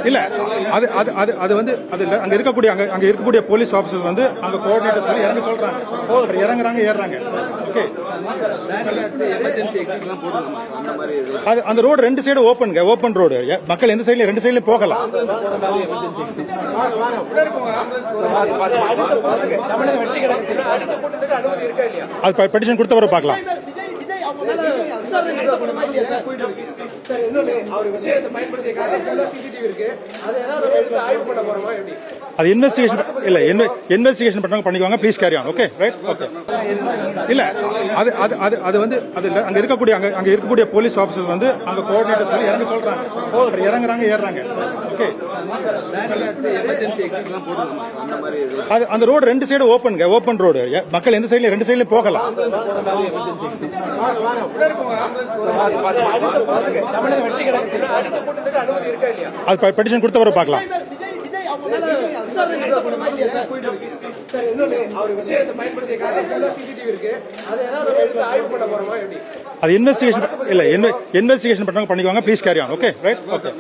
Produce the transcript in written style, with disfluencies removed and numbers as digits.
இல்ல அது அது அது அது வந்து அது இல்ல அங்க இருக்கக்கூடிய போலீஸ் ஆபீசர்ஸ் வந்து அங்க கோஆர்டினேட்டர் சொல்லி இறங்க சொல்றாங்க, இறங்குறாங்க ஏறுறாங்க. ஓகே, அது அந்த ரோடு ரெண்டு சைடு ஓபன் ரோடு, மக்கள் எந்த சைடுல ரெண்டு சைடுலயும் போகலாம். அது பெட்டிஷன் கொடுத்தவரை பார்க்கலாம். அது இன்வெஸ்டிகேஷன் இல்ல, இன்வெஸ்டிகேஷன் பண்றவங்க பண்ணிக்குவாங்க. Please carry on. Okay, right. Okay, இல்ல அது அது அது அது வந்து அது இல்ல அங்க இருக்கக்கூடிய போலீஸ் ஆபீசர்ஸ் வந்து அங்க கோஆர்டினேட்டர் சொல்லி இறங்க சொல்றாங்க, இறங்குறாங்க ஏறுறாங்க. ஓகே, அது அந்த ரோடு ரெண்டு சைடு ஓபன் ரோடு, மக்கள் எந்த சைடுல ரெண்டு சைடுலயும் போகலாம். அது பெட்டிஷன் கொடுத்தவரை பார்க்கலாம். அது இன்வெஸ்டிகேஷன் இல்ல, இன்வெஸ்டிகேஷன் பண்றவங்க பண்ணிக்குவாங்க. Please carry on. Okay, right. Okay.